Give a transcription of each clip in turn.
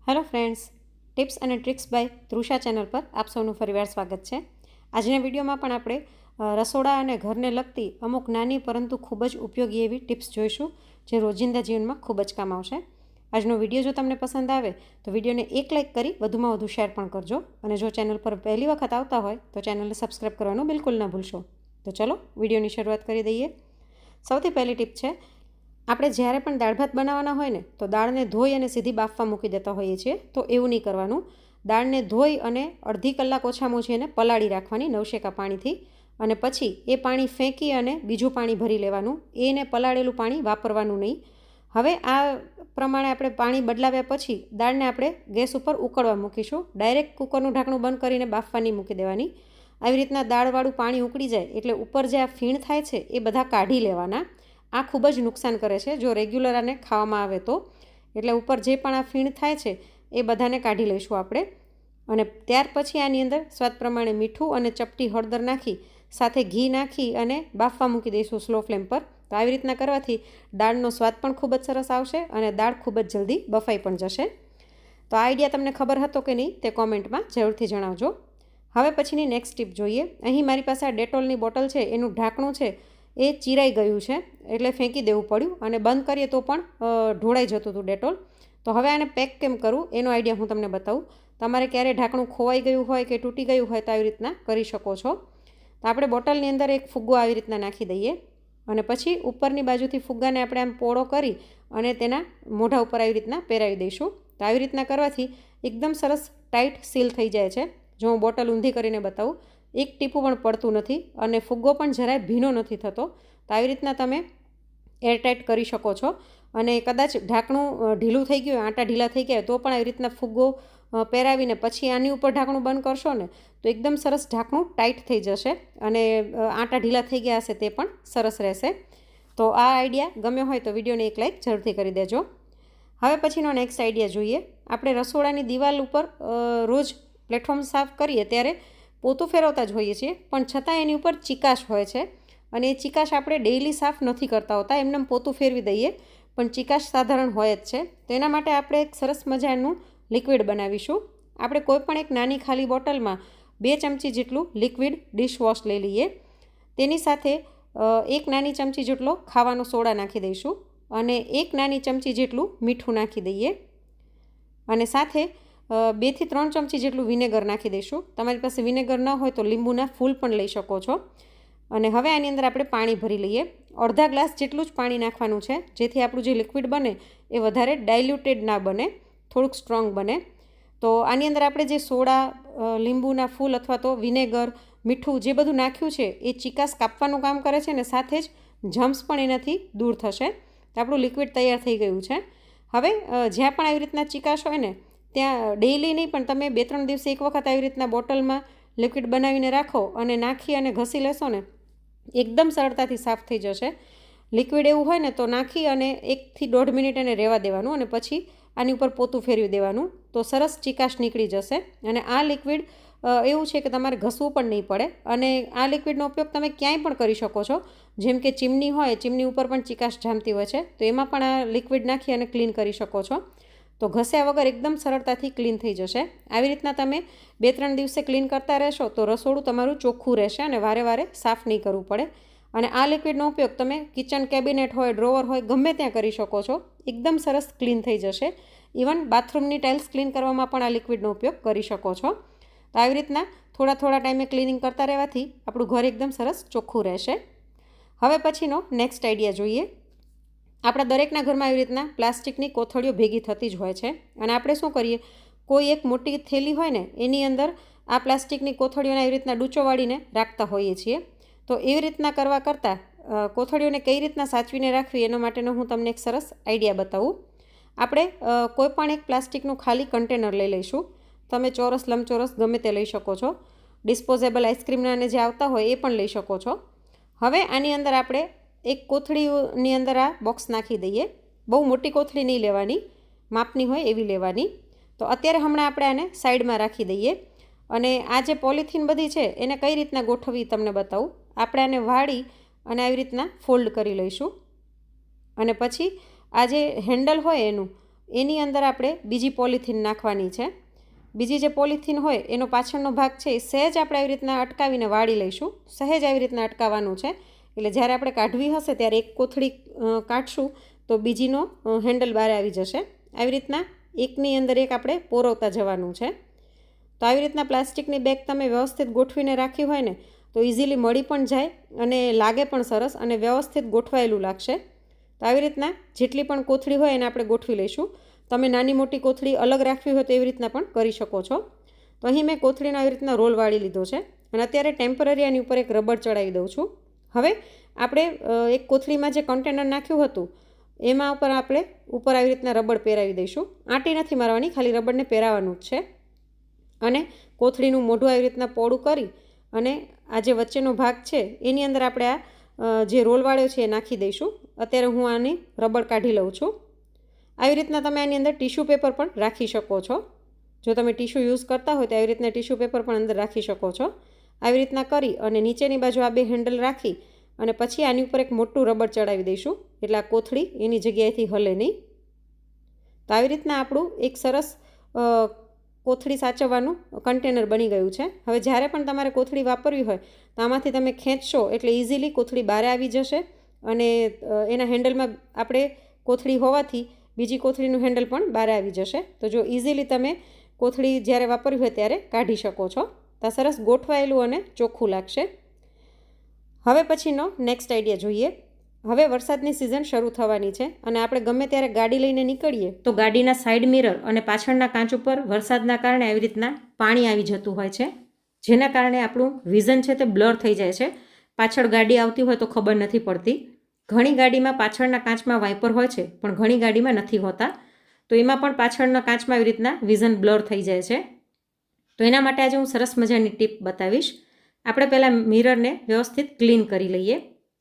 Hello friends, tips અને tricks by Trusha channel પર આપ સૌનું ફરીવાર સ્વાગત છે. આજના વિડીયોમાં પણ આપણે રસોડા અને ઘરને લગતી અમુક નાની પરંતુ ખૂબ જ ઉપયોગી એવી ટિપ્સ જોઈશું, જે રોજિંદા જીવનમાં ખૂબ જ કામ આવશે. આજનો વિડીયો જો તમને પસંદ આવે તો વિડીયોને એક લાઇક કરી વધુમાં વધુ શેર પણ કરજો, અને જો ચેનલ પર પહેલી વખત આવતા હોય તો ચેનલને સબસ્ક્રાઈબ કરવાનું બિલકુલ ન ભૂલશો. તો ચલો વિડીયોની શરૂઆત કરી દઈએ. સૌથી પહેલી ટીપ છે, આપણે જ્યારે પણ દાળ ભાત બનાવવાના હોય ને તો દાળને ધોઈ અને સીધી બાફવા મૂકી દેતા હોઈએ છીએ. તો એવું નહીં કરવાનું. દાળને ધોઈ અને અડધી કલાક ઓછામાં ઓછી એને પલાળી રાખવાની નવશેકા પાણીથી, અને પછી એ પાણી ફેંકી અને બીજું પાણી ભરી લેવાનું. એને પલાળેલું પાણી વાપરવાનું નહીં. હવે આ પ્રમાણે આપણે પાણી બદલાવ્યા પછી દાળને આપણે ગેસ ઉપર ઉકળવા મૂકીશું. ડાયરેક્ટ કુકરનું ઢાંકણું બંધ કરીને બાફવા નહીં મૂકી દેવાની. આવી રીતના દાળવાળું પાણી ઉકળી જાય એટલે ઉપર જે આ ફીણ થાય છે એ બધા કાઢી લેવાના. આ ખૂબ જ નુકસાન કરે છે જો રેગ્યુલર આને ખાવામાં આવે તો. એટલે ઉપર જે પણ આ ફીણ થાય છે એ બધાને કાઢી લઈશું આપણે. અને ત્યાર પછી આની અંદર સ્વાદ પ્રમાણે મીઠું અને ચપટી હળદર નાખી સાથે ઘી નાખી અને બાફવા મૂકી દઈશું સ્લો ફ્લેમ પર. તો આવી રીતના કરવાથી દાળનો સ્વાદ પણ ખૂબ જ સરસ આવશે અને દાળ ખૂબ જ જલ્દી બફાઈ પણ જશે. તો આ આઈડિયા તમને ખબર હતો કે નહીં તે કોમેન્ટમાં જરૂરથી જણાવજો. હવે પછીની નેક્સ્ટ ટીપ જોઈએ. અહીં મારી પાસે આ ડેટોલની બોટલ છે, એનું ઢાંકણું છે એ ચીરાઈ ગયું છે, એટલે ફેંકી દેવું પડ્યું, અને બંધ કરીએ તો પણ ઢોળાઈ જતું હતું ડેટોલ. તો હવે આને પેક કેમ કરવું એનો આઈડિયા હું તમને બતાવું. તમારે ક્યારે ઢાંકણું ખોવાઈ ગયું હોય કે તૂટી ગયું હોય તો આવી રીતના કરી શકો છો. તો આપણે બોટલની અંદર એક ફુગ્ગો આવી રીતના નાખી દઈએ, અને પછી ઉપરની બાજુથી ફુગ્ગાને આપણે આમ પોળો કરી અને તેના મોઢા ઉપર આવી રીતના પહેરાવી દઈશું. તો આવી રીતના કરવાથી એકદમ સરસ ટાઈટ સીલ થઈ જાય છે. જો હું બોટલ ઊંધી કરીને બતાવું, એક ટીપું પણ પડતું નથી અને ફુગ્ગો પણ જરાય ભીનો નથી થતો. તો આવી રીતના તમે એરટાઈટ કરી શકો છો. અને કદાચ ઢાંકણું ઢીલું થઈ ગયું, આંટા ઢીલા થઈ ગયા તો પણ આવી રીતના ફુગ્ગો પહેરાવીને પછી આની ઉપર ઢાંકણું બંધ કરશો ને તો એકદમ સરસ ઢાંકણું ટાઈટ થઈ જશે, અને આંટા ઢીલા થઈ ગયા હશે તે પણ સરસ રહેશે. તો આ આઈડિયા ગમ્યો હોય તો વિડીયોને એક લાઇક જરૂરથી કરી દેજો. હવે પછીનો નેક્સ્ટ આઈડિયા જોઈએ. આપણે રસોડાની દિવાલ ઉપર રોજ પ્લેટફોર્મ સાફ કરીએ ત્યારે પોતું ફેરવતા જ હોઈએ છીએ, પણ છતાં એની ઉપર ચિકાશ હોય છે, અને એ ચિકાશ આપણે ડેઇલી સાફ નથી કરતા હોતા, એમને પોતું ફેરવી દઈએ પણ ચિકાશ સાધારણ હોય જ છે. તો એના માટે આપણે એક સરસ મજાનું લિક્વિડ બનાવીશું. આપણે કોઈપણ એક નાની ખાલી બોટલમાં 2 ચમચી જેટલું લિક્વિડ ડિશવોશ લઈ લઈએ. તેની સાથે 1 નાની ચમચી જેટલો ખાવાનો સોડા નાખી દઈશું, અને 1 નાની ચમચી જેટલું મીઠું નાખી દઈએ, અને સાથે 2 થી 3 ચમચી જેટલું વિનેગર નાખી દઈશું. તમારી પાસે વિનેગર ન હોય તો લીંબુના ફૂલ પણ લઈ શકો છો. અને હવે આની અંદર આપણે પાણી ભરી લઈએ. અડધા ગ્લાસ જેટલું જ પાણી નાખવાનું છે, જેથી આપણું જે લિક્વિડ બને એ વધારે ડાયલ્યુટેડ ના બને, થોડુંક સ્ટ્રોંગ બને. તો આની અંદર આપણે જે સોડા, લીંબુના ફૂલ અથવા તો વિનેગર, મીઠું જે બધું નાખ્યું છે એ ચિકાસ કાપવાનું કામ કરે છે, અને સાથે જ જમ્સ પણ એનાથી દૂર થશે. તો આપણું લિક્વિડ તૈયાર થઈ ગયું છે. હવે જ્યાં પણ આવી રીતના ચિકાસ હોય ને ત્યાં ડેઇલી નહીં પણ તમે 2-3 દિવસે એક વખત આવી રીતના બોટલમાં લિક્વિડ બનાવીને રાખો અને નાખી અને ઘસી લેશો ને એકદમ સરળતાથી સાફ થઈ જશે. લિક્વિડ એવું હોય ને તો નાખી અને 1 થી 1.5 મિનિટ એને રહેવા દેવાનું, અને પછી આની ઉપર પોતું ફેરવી દેવાનું, તો સરસ ચિકાશ નીકળી જશે. અને આ લિક્વિડ એવું છે કે તમારે ઘસવું પણ નહીં પડે, અને આ લિક્વિડનો ઉપયોગ તમે ક્યાંય પણ કરી શકો છો. જેમ કે ચીમની હોય, ચીમની ઉપર પણ ચિકાશ જામતી હોય છે, તો એમાં પણ આ લિક્વિડ નાખી અને ક્લીન કરી શકો છો. તો ઘસ્યા વગર એકદમ સરળતાથી ક્લીન થઈ જશે. આવી રીતના તમે 2-3 દિવસે ક્લીન કરતા રહેશો તો રસોડું તમારું ચોખ્ખું રહેશે અને વારે વારે સાફ નહીં કરવું પડે. અને આ લિક્વિડનો ઉપયોગ તમે કિચન કેબિનેટ હોય, ડ્રોવર હોય, ગમે ત્યાં કરી શકો છો. એકદમ સરસ ક્લીન થઈ જશે. ઇવન બાથરૂમની ટાઇલ્સ ક્લીન કરવામાં પણ આ લિક્વિડનો ઉપયોગ કરી શકો છો. તો આવી રીતના થોડા ટાઈમે ક્લિનિંગ કરતા રહેવાથી આપણું ઘર એકદમ સરસ ચોખ્ખું રહેશે. હવે પછીનો નેક્સ્ટ આઈડિયા જોઈએ. આપણા દરેકના ઘરમાં આવી રીતના પ્લાસ્ટિકની કોથળીઓ ભેગી થતી જ હોય છે, અને આપણે શું કરીએ, કોઈ એક મોટી થેલી હોય ને એની અંદર આ પ્લાસ્ટિકની કોથળીઓને આવી રીતના ડૂચો વાળીને રાખતા હોઈએ છીએ. તો એવી રીતના કરવા કરતાં કોથળીઓને કઈ રીતના સાચવીને રાખવી એના માટેનો હું તમને એક સરસ આઈડિયા બતાવું. આપણે કોઈ પણ એક પ્લાસ્ટિકનું ખાલી કન્ટેનર લઈ લઈશું. તમે ચોરસ, લંબચોરસ ગમે તે લઈ શકો છો. ડિસ્પોઝેબલ આઈસ્ક્રીમના જે આવતા હોય એ પણ લઈ શકો છો. હવે આની અંદર આપણે એક કોથળીની અંદર આ બોક્સ નાખી દઈએ. બહુ મોટી કોથળી નહીં લેવાની, માપની હોય એવી લેવાની. તો અત્યારે હમણાં આપણે આને સાઈડમાં રાખી દઈએ, અને આ જે પોલિથીન બધી છે એને કઈ રીતના ગોઠવવી તમને બતાવું. આપણે આને વાળી અને આવી રીતના ફોલ્ડ કરી લઈશું, અને પછી આ જે હેન્ડલ હોય એનું એની અંદર આપણે બીજી પોલિથીન નાખવાની છે. બીજી જે પોલિથીન હોય એનો પાછળનો ભાગ છે એ સહેજ આપણે આવી રીતના અટકાવીને વાળી લઈશું. સહેજ આવી રીતના અટકાવવાનું છે, એટલે જ્યારે આપણે કાઢવી હશે ત્યારે એક કોથળી કાઢશું તો બીજીનો હેન્ડલ બહાર આવી જશે. આવી રીતના એકની અંદર એક આપણે પોરવતા જવાનું છે. તો આવી રીતના પ્લાસ્ટિકની બેગ તમે વ્યવસ્થિત ગોઠવીને રાખી હોય ને તો ઇઝીલી મળી પણ જાય અને લાગે પણ સરસ અને વ્યવસ્થિત ગોઠવાયેલું લાગશે. તો આવી રીતના જેટલી પણ કોથળી હોય એને આપણે ગોઠવી લઈશું. તમે નાની મોટી કોથળી અલગ રાખવી હોય તો એવી રીતના પણ કરી શકો છો. તો અહીં મેં કોથળીનો આવી રીતના રોલ વાળી લીધો છે અને અત્યારે ટેમ્પરરી આની ઉપર એક રબર ચડાવી દઉં છું. હવે આપણે એક કોથળીમાં જે કન્ટેનર નાખ્યું હતું એમાં આપણે ઉપર આવી રીતના રબર પહેરાવી દઈશું. આંટી નથી મારવાની, ખાલી રબરને પહેરાવાનું જ છે. અને કોથળીનું મોઢું આવી રીતના પોળું કરી અને આ જે વચ્ચેનો ભાગ છે એની અંદર આપણે આ જે રોલ વાળ્યો છે એ નાખી દઈશું. અત્યારે હું આની રબર કાઢી લઉં છું. આવી રીતના તમે આની અંદર ટીશ્યુ પેપર પણ રાખી શકો છો. જો તમે ટીશ્યુ યુઝ કરતા હોય તો આવી રીતના ટીશ્યુ પેપર પણ અંદર રાખી શકો છો. આવી રીતના કરી અને નીચેની બાજુ આ બે હેન્ડલ રાખી અને પછી આની ઉપર એક મોટું રબર ચડાવી દઈશું, એટલે આ કોથળી એની જગ્યાએથી હલે નહીં. તો આવી રીતના આપણું એક સરસ કોથળી સાચવવાનું કન્ટેનર બની ગયું છે. હવે જ્યારે પણ તમારે કોથળી વાપરવી હોય તો આમાંથી તમે ખેંચશો એટલે ઇઝીલી કોથળી બહાર આવી જશે અને એના હેન્ડલમાં આપણે કોથળી હોવાથી બીજી કોથળીનું હેન્ડલ પણ બહાર આવી જશે. તો જો ઇઝીલી તમે કોથળી જ્યારે વાપરવી હોય ત્યારે કાઢી શકો છો. તો સરસ ગોઠવાયેલું અને ચોખ્ખું લાગશે. હવે પછીનો નેક્સ્ટ આઈડિયા જોઈએ. હવે વરસાદની સિઝન શરૂ થવાની છે અને આપણે ગમે ત્યારે ગાડી લઈને નીકળીએ તો ગાડીના સાઈડ મિરર અને પાછળના કાચ ઉપર વરસાદના કારણે આવી રીતના પાણી આવી જતું હોય છે, જેના કારણે આપણું વિઝન છે તે બ્લર થઈ જાય છે. પાછળ ગાડી આવતી હોય તો ખબર નથી પડતી. ઘણી ગાડીમાં પાછળના કાચમાં વાઇપર હોય છે પણ ઘણી ગાડીમાં નથી હોતા. તો એમાં પણ પાછળના કાચમાં આવી રીતના વિઝન બ્લર થઈ જાય છે. તો એના માટે આજે હું સરસ મજાની ટીપ બતાવીશ. આપણે પહેલાં મિરરને વ્યવસ્થિત ક્લીન કરી લઈએ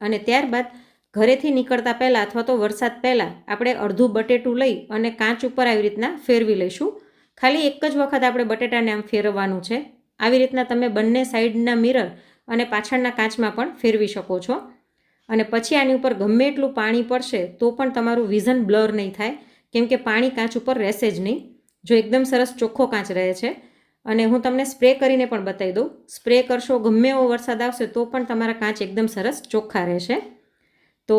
અને ત્યારબાદ ઘરેથી નીકળતા પહેલાં અથવા તો વરસાદ પહેલાં આપણે અડધું બટેટું લઈ અને કાચ ઉપર આવી રીતના ફેરવી લઈશું. ખાલી એક જ વખત આપણે બટેટાને આમ ફેરવવાનું છે. આવી રીતના તમે બંને સાઈડના મિરર અને પાછળના કાચમાં પણ ફેરવી શકો છો. અને પછી આની ઉપર ગમે એટલું પાણી પડશે તો પણ તમારું વિઝન બ્લર નહીં થાય, કેમ કે પાણી કાચ ઉપર રહેશે જ નહીં. જો એકદમ સરસ ચોખ્ખો કાચ રહે છે. અને હું તમને સ્પ્રે કરીને પણ બતાવી દઉં. સ્પ્રે કરશો ગમે એવો વરસાદ આવશે તો પણ તમારા કાચ એકદમ સરસ ચોખ્ખા રહેશે. તો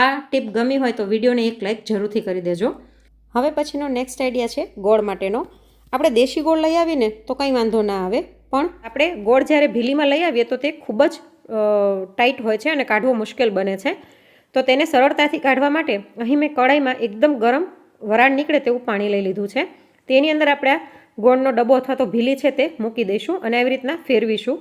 આ ટીપ ગમી હોય તો વિડીયોને એક લાઈક જરૂરથી કરી દેજો. હવે પછીનો નેક્સ્ટ આઈડિયા છે ગોળ માટેનો. આપણે દેશી ગોળ લઈ આવીને તો કંઈ વાંધો ના આવે, પણ આપણે ગોળ જ્યારે ભીલીમાં લઈ આવીએ તો તે ખૂબ જ ટાઈટ હોય છે અને કાઢવો મુશ્કેલ બને છે. તો તેને સરળતાથી કાઢવા માટે અહીં મેં કડાઈમાં એકદમ ગરમ વરાળ નીકળે તેવું પાણી લઈ લીધું છે. તેની અંદર આપણે આ ગોળનો ડબ્બો અથવા તો ભીલી છે તે મૂકી દઈશું અને આવી રીતના ફેરવીશું.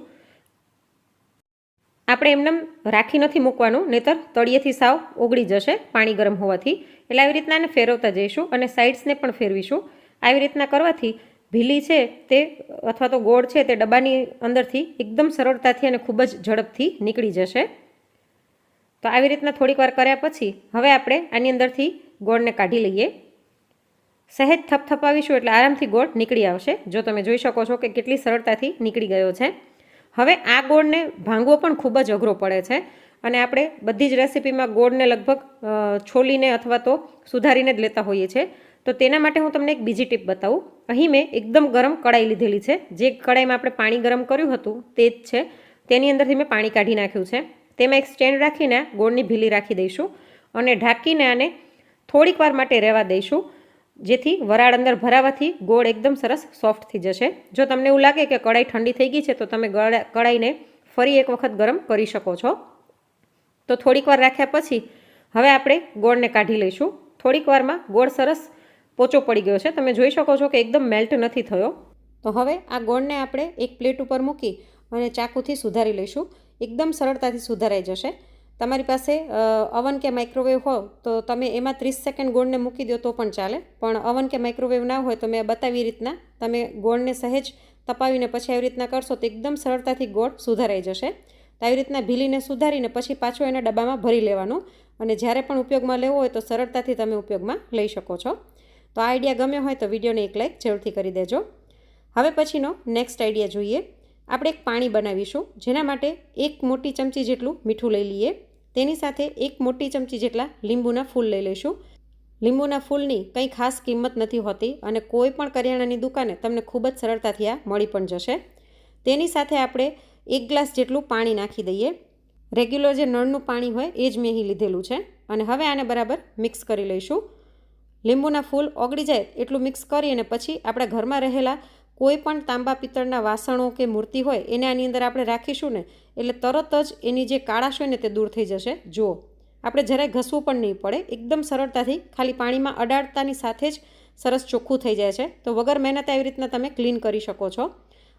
આપણે એમને રાખી નથી મૂકવાનું, નહીંતર તળિયેથી સાવ ઓગળી જશે પાણી ગરમ હોવાથી. એટલે આવી રીતના એને ફેરવતા જઈશું અને સાઇડ્સને પણ ફેરવીશું. આવી રીતના કરવાથી ભીલી છે તે અથવા તો ગોળ છે તે ડબ્બાની અંદરથી એકદમ સરળતાથી અને ખૂબ જ ઝડપથી નીકળી જશે. તો આવી રીતના થોડીક વાર કર્યા પછી હવે આપણે આની અંદરથી ગોળને કાઢી લઈએ. સહેજ થપથપાવીશું એટલે આરામથી ગોળ નીકળી આવશે. જો તમે જોઈ શકો છો કે કેટલી સરળતાથી નીકળી ગયો છે. હવે આ ગોળને ભાંગવો પણ ખૂબ જ અઘરો પડે છે અને આપણે બધી જ રેસીપીમાં ગોળને લગભગ છોલીને અથવા તો સુધારીને જ લેતા હોઈએ છીએ. તો તેના માટે હું તમને એક બીજી ટીપ બતાવું. અહીં મેં એકદમ ગરમ કડાઈ લીધેલી છે. જે કડાઈમાં આપણે પાણી ગરમ કર્યું હતું તે જ છે. તેની અંદરથી મેં પાણી કાઢી નાખ્યું છે. તેમાં એક સ્ટેન્ડ રાખીને ગોળની ભીલી રાખી દઈશું અને ઢાંકીને આને થોડીક વાર માટે રહેવા દઈશું, જેથી વરાળ અંદર ભરાવાથી ગોળ એકદમ સરસ સોફ્ટ થઈ જશે. જો તમને એવું લાગે કે કડાઈ ઠંડી થઈ ગઈ છે તો તમે કડાઈને ફરી એક વખત ગરમ કરી શકો છો. તો થોડીક વાર રાખ્યા પછી હવે આપણે ગોળને કાઢી લઈશું. થોડીક વારમાં ગોળ સરસ પોચો પડી ગયો છે. તમે જોઈ શકો છો કે એકદમ મેલ્ટ નથી થયો. તો હવે આ ગોળને આપણે એક પ્લેટ ઉપર મૂકી અને ચાકુથી સુધારી લઈશું. એકદમ સરળતાથી સુધારાઈ જશે. તમારી પાસે અવન કે માઇક્રોવેવ હોય તો તમે એમાં 30 સેકન્ડ ગોળને મૂકી દો તો પણ ચાલે, પણ અવન કે માઇક્રોવેવ ના હોય તો મેં બતાવી રીતના તમે ગોળને સહેજ તપાવીને પછી આવી રીતના કરશો તો એકદમ સરળતાથી ગોળ સુધારાઈ જશે. તો આવી રીતના ભીલીને સુધારીને પછી પાછો એના ડબ્બામાં ભરી લેવાનું અને જ્યારે પણ ઉપયોગમાં લેવો હોય તો સરળતાથી તમે ઉપયોગમાં લઈ શકો છો. તો આ આઈડિયા ગમ્યો હોય તો વિડીયોને એક લાઈક જરૂરથી કરી દેજો. હવે પછીનો નેક્સ્ટ આઈડિયા જોઈએ. આપણે એક પાણી બનાવીશું, જેના માટે 1 મોટી ચમચી જેટલું મીઠું લઈ લઈએ. તેની સાથે 1 મોટી ચમચી જેટલા લીંબુના ફૂલ લઈ લઈશું. લીંબુના ફૂલની કંઈ ખાસ કિંમત નથી હોતી અને કોઈ પણ કરિયાણાની દુકાને તમને ખૂબ જ સરળતાથી આ મળી પણ જશે. તેની સાથે આપણે 1 ગ્લાસ જેટલું પાણી નાખી દઈએ. રેગ્યુલર જે નળનું પાણી હોય એ જ મેં અહીં લીધેલું છે. અને હવે આને બરાબર મિક્સ કરી લઈશું. લીંબુના ફૂલ ઓગળી જાય એટલું મિક્સ કરી અને પછી આપણા ઘરમાં રહેલા કોઈ પણ તાંબા પિત્તળના વાસણો કે મૂર્તિ હોય એને આની અંદર આપણે રાખીશું ને એટલે તરત જ એની જે કાળાશ હોય ને તે દૂર થઈ જશે. જુઓ, આપણે જરાય ઘસવું પણ નહીં પડે, એકદમ સરળતાથી ખાલી પાણીમાં અડાડતાની સાથે જ સરસ ચોખ્ખું થઈ જાય છે. તો વગર મહેનતે આવી રીતના તમે ક્લીન કરી શકો છો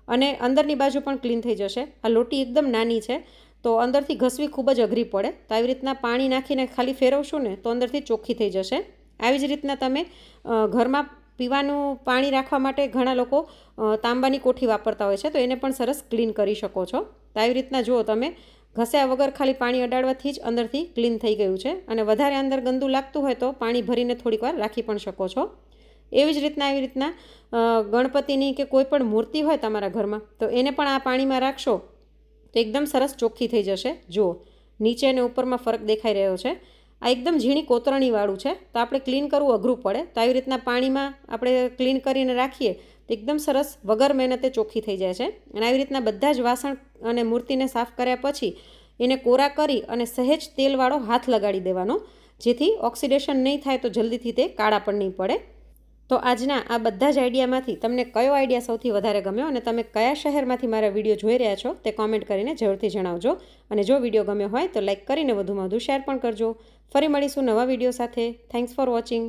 અને અંદરની બાજુ પણ ક્લીન થઈ જશે. આ લોટી એકદમ નાની છે તો અંદરથી ઘસવી ખૂબ જ અઘરી પડે. તો આવી રીતના પાણી નાખીને ખાલી ફેરવશું ને તો અંદરથી ચોખ્ખી થઈ જશે. આવી જ રીતના તમે ઘરમાં પીવાનું પાણી રાખવા માટે ઘણા લોકો તાંબાની કોઠી વાપરતા હોય છે તો એને પણ સરસ ક્લીન કરી શકો છો. તો આવી રીતના જુઓ, તમે ઘસ્યા વગર ખાલી પાણી અડાડવાથી જ અંદરથી ક્લીન થઈ ગયું છે. અને વધારે અંદર ગંદુ લાગતું હોય તો પાણી ભરીને થોડીક વાર રાખી પણ શકો છો. એવી જ રીતના આવી રીતના ગણપતિની કે કોઈ પણ મૂર્તિ હોય તમારા ઘરમાં તો એને પણ આ પાણીમાં રાખશો તો એકદમ સરસ ચોખ્ખી થઈ જશે. જુઓ, નીચે અને ઉપરમાં ફરક દેખાઈ રહ્યો છે. આ એકદમ ઝીણી કોતરણીવાળું છે તો આપણે ક્લીન કરવું અઘરું પડે. તો આવી રીતના પાણીમાં આપણે ક્લીન કરીને રાખીએ તો એકદમ સરસ વગર મહેનતે ચોખ્ખી થઈ જાય છે. અને આવી રીતના બધા જ વાસણ અને મૂર્તિને સાફ કર્યા પછી એને કોરા કરી અને સહેજ તેલવાળો હાથ લગાડી દેવાનો, જેથી ઓક્સિડેશન નહીં થાય તો જલ્દીથી તે કાળા પણ નહીં પડે. તો આજના આ બધા જ આઈડિયામાંથી તમને કયો આઈડિયા સૌથી વધારે ગમ્યો અને તમે કયા શહેરમાંથી મારા વિડીયો જોઈ રહ્યા છો તે કોમેન્ટ કરીને જરૂરથી જણાવજો. અને જો વિડીયો ગમ્યો હોય તો લાઈક કરીને વધુમાં વધુ શેર પણ કરજો. ફરી મળીશું નવા વિડીયો સાથે. Thanks for watching.